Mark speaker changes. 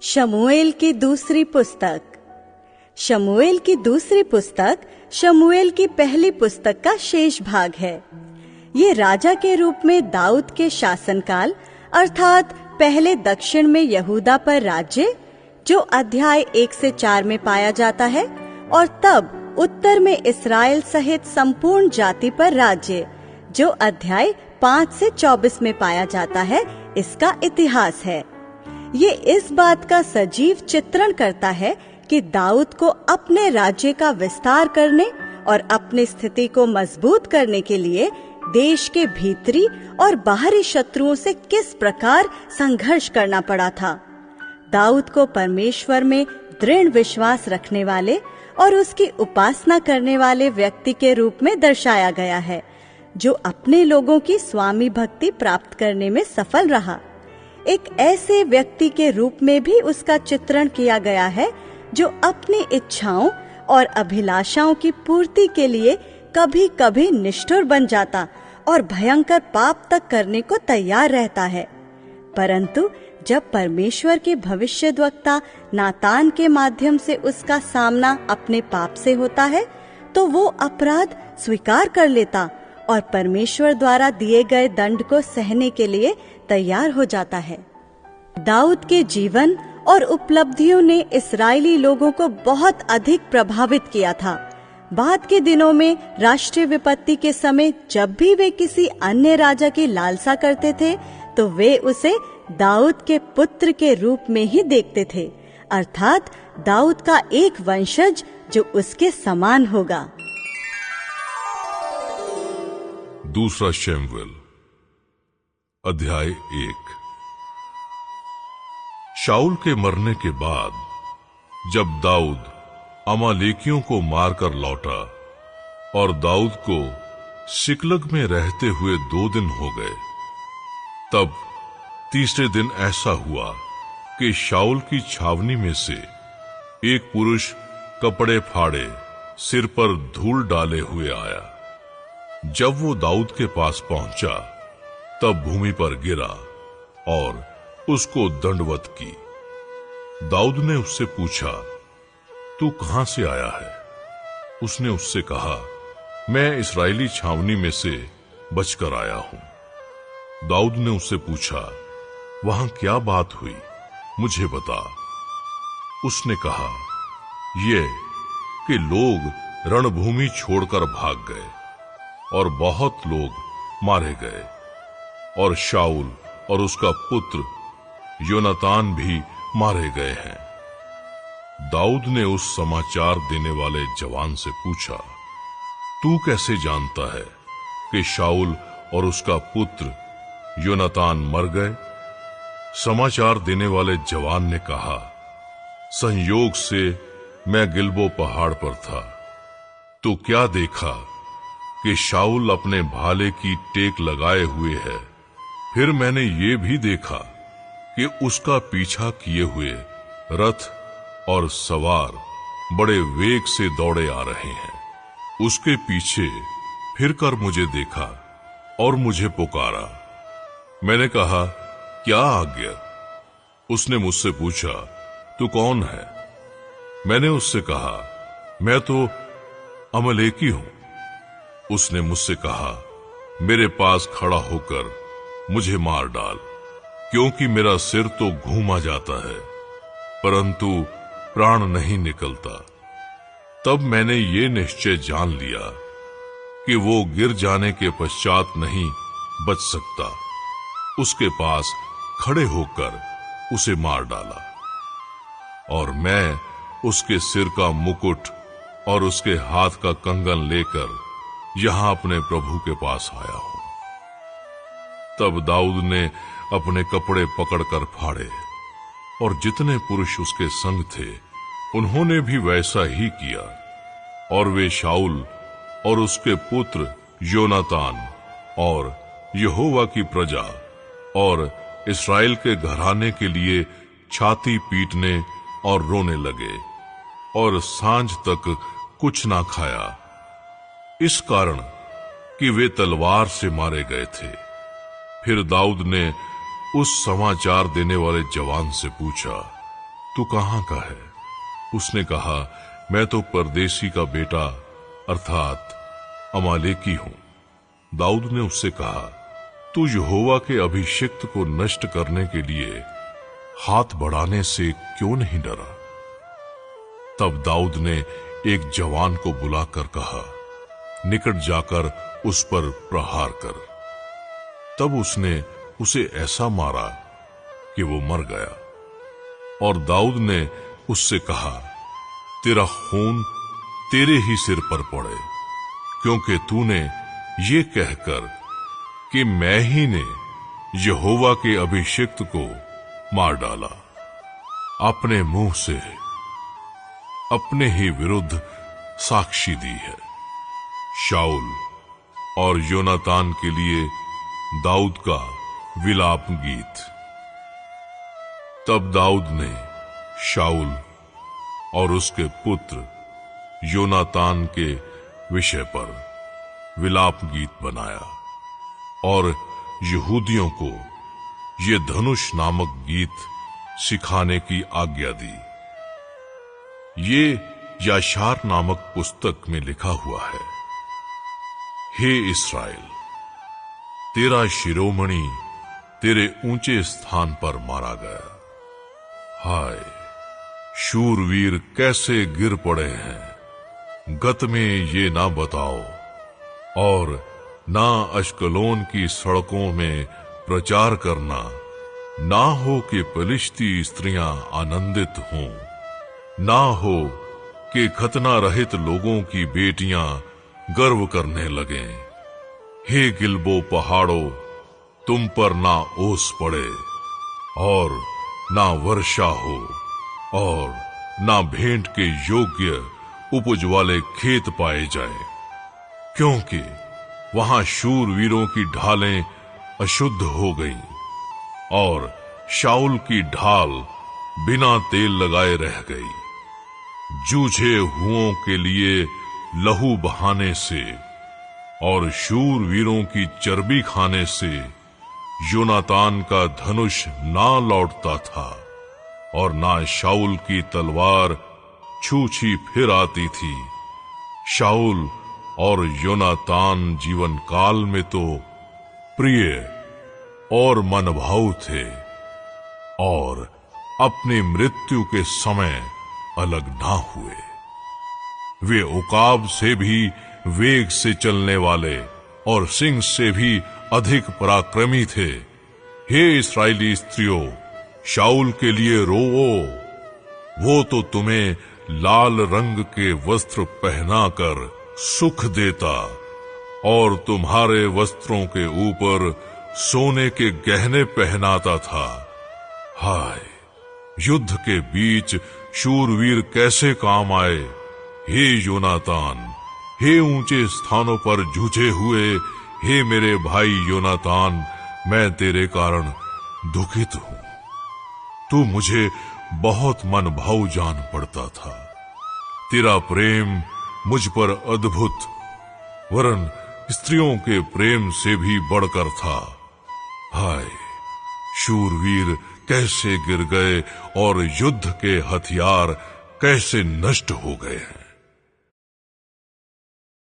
Speaker 1: शमूएल की दूसरी पुस्तक। शमूएल की दूसरी पुस्तक शमूएल की पहली पुस्तक का शेष भाग है। ये राजा के रूप में दाऊद के शासनकाल अर्थात पहले दक्षिण में यहूदा पर राज्य, जो अध्याय 1 से 4 में पाया जाता है, और तब उत्तर में इस्राएल सहित संपूर्ण जाति पर राज्य, जो अध्याय 5 से 24 में पाया जाता है, इसका इतिहास है। ये इस बात का सजीव चित्रण करता है कि दाऊद को अपने राज्य का विस्तार करने और अपनी स्थिति को मजबूत करने के लिए देश के भीतरी और बाहरी शत्रुओं से किस प्रकार संघर्ष करना पड़ा था। दाऊद को परमेश्वर में दृढ़ विश्वास रखने वाले और उसकी उपासना करने वाले व्यक्ति के रूप में दर्शाया गया है, जो अपने लोगों की स्वामी भक्ति प्राप्त करने में सफल रहा। एक ऐसे व्यक्ति के रूप में भी उसका चित्रण किया गया है, जो अपनी इच्छाओं और अभिलाषाओं की पूर्ति के लिए कभी कभी निष्ठुर बन जाता और भयंकर पाप तक करने को तैयार रहता है। परंतु जब परमेश्वर के भविष्यद्वक्ता नातान के माध्यम से उसका सामना अपने पाप से होता है, तो वो अपराध स्वीकार कर लेता और परमेश्वर द्वारा दिए गए दंड को सहने के लिए तैयार हो जाता है। दाऊद के जीवन और उपलब्धियों ने इस्राएली लोगों को बहुत अधिक प्रभावित किया था। बाद के दिनों में राष्ट्रीय विपत्ति के समय जब भी वे किसी अन्य राजा की लालसा करते थे, तो वे उसे दाऊद के पुत्र के रूप में ही देखते थे, अर्थात दाऊद का एक वंशज जो उसके समान होगा।
Speaker 2: दूसरा शमूएल अध्याय 1। शाऊल के मरने के बाद जब दाऊद अमालेकियों को मारकर लौटा और दाऊद को सिकलग में रहते हुए 2 दिन हो गए, तब तीसरे दिन ऐसा हुआ कि शाऊल की छावनी में से एक पुरुष कपड़े फाड़े, सिर पर धूल डाले हुए आया। जब वो दाऊद के पास पहुंचा, तब भूमि पर गिरा और उसको दंडवत की। दाऊद ने उससे पूछा, तू कहां से आया है? उसने उससे कहा, मैं इस्राएली छावनी में से बचकर आया हूं। दाऊद ने उससे पूछा, वहां क्या बात हुई, मुझे बता। उसने कहा, ये कि लोग रणभूमि छोड़कर भाग गए और बहुत लोग मारे गए, और शाऊल और उसका पुत्र योनातान भी मारे गए हैं। दाऊद ने उस समाचार देने वाले जवान से पूछा, तू कैसे जानता है कि शाऊल और उसका पुत्र योनातान मर गए? समाचार देने वाले जवान ने कहा, संयोग से मैं गिलबो पहाड़ पर था, तो क्या देखा कि शाऊल अपने भाले की टेक लगाए हुए है। फिर मैंने ये भी देखा कि उसका पीछा किए हुए रथ और सवार बड़े वेग से दौड़े आ रहे हैं। उसके पीछे फिरकर मुझे देखा और मुझे पुकारा। मैंने कहा, क्या आज्ञा? उसने मुझसे पूछा, तू कौन है? मैंने उससे कहा, मैं तो अमलेकी हूं। उसने मुझसे कहा, मेरे पास खड़ा होकर मुझे मार डाल, क्योंकि मेरा सिर तो घूमा जाता है, परंतु प्राण नहीं निकलता। तब मैंने ये निश्चय जान लिया कि वो गिर जाने के पश्चात नहीं बच सकता। उसके पास खड़े होकर उसे मार डाला, और मैं उसके सिर का मुकुट और उसके हाथ का कंगन लेकर यहां अपने प्रभु के पास आया हूं। तब दाऊद ने अपने कपड़े पकड़कर फाड़े, और जितने पुरुष उसके संग थे उन्होंने भी वैसा ही किया, और वे शाऊल और उसके पुत्र योनातान और यहोवा की प्रजा और इस्राएल के घराने के लिए छाती पीटने और रोने लगे, और सांझ तक कुछ ना खाया, इस कारण कि वे तलवार से मारे गए थे। फिर दाऊद ने उस समाचार देने वाले जवान से पूछा, तू कहां का है? उसने कहा, मैं तो परदेसी का बेटा अर्थात अमालेकी हूं। दाऊद ने उससे कहा, तू यहोवा के अभिषिक्त को नष्ट करने के लिए हाथ बढ़ाने से क्यों नहीं डरा? तब दाऊद ने एक जवान को बुलाकर कहा, निकट जाकर उस पर प्रहार कर। तब उसने उसे ऐसा मारा कि वो मर गया। और दाऊद ने उससे कहा, तेरा खून तेरे ही सिर पर पड़े, क्योंकि तूने ये कहकर कि मैं ही ने यहोवा के अभिषिक्त को मार डाला, अपने मुंह से अपने ही विरुद्ध साक्षी दी है। शाऊल और योनातान के लिए दाऊद का विलाप गीत। तब दाऊद ने शाऊल और उसके पुत्र योनातान के विषय पर विलाप गीत बनाया और यहूदियों को ये धनुष नामक गीत सिखाने की आज्ञा दी। ये याशार नामक पुस्तक में लिखा हुआ है, हे इस्राएल, तेरा शिरोमणि तेरे ऊंचे स्थान पर मारा गया। हाय, शूरवीर कैसे गिर पड़े हैं, गत में ये ना बताओ और ना अश्कलोन की सड़कों में प्रचार करना, ना हो कि पलिश्ती स्त्रियां आनंदित हों, ना हो कि खतना रहित लोगों की बेटियां गर्व करने लगें। हे गिलबो पहाड़ों, तुम पर ना ओस पड़े और ना वर्षा हो और ना भेंट के योग्य उपज वाले खेत पाए जाए, क्योंकि वहां शूरवीरों की ढालें अशुद्ध हो गईं और शाऊल की ढाल बिना तेल लगाए रह गई। जूझे हुओं के लिए लहू बहाने से और शूरवीरों की चर्बी खाने से योनातान का धनुष ना लौटता था और ना शाऊल की तलवार छूछी फिर आती थी। शाऊल और योनातान जीवन काल में तो प्रिय और मनभाऊ थे और अपनी मृत्यु के समय अलग ना हुए। वे उकाब से भी वेग से चलने वाले और सिंह से भी अधिक पराक्रमी थे। हे इस्राएली स्त्रियों, शाऊल के लिए रोओ, वो तो तुम्हें लाल रंग के वस्त्र पहनाकर सुख देता और तुम्हारे वस्त्रों के ऊपर सोने के गहने पहनाता था। हाय, युद्ध के बीच शूरवीर कैसे काम आए। हे योनातान, हे ऊंचे स्थानों पर जूझे हुए, हे मेरे भाई योनातान, मैं तेरे कारण दुखित हूं। तू मुझे बहुत मन भाऊ जान पड़ता था। तेरा प्रेम मुझ पर अद्भुत वरन स्त्रियों के प्रेम से भी बढ़कर था। हाय, शूरवीर कैसे गिर गए और युद्ध के हथियार कैसे नष्ट हो गए हैं।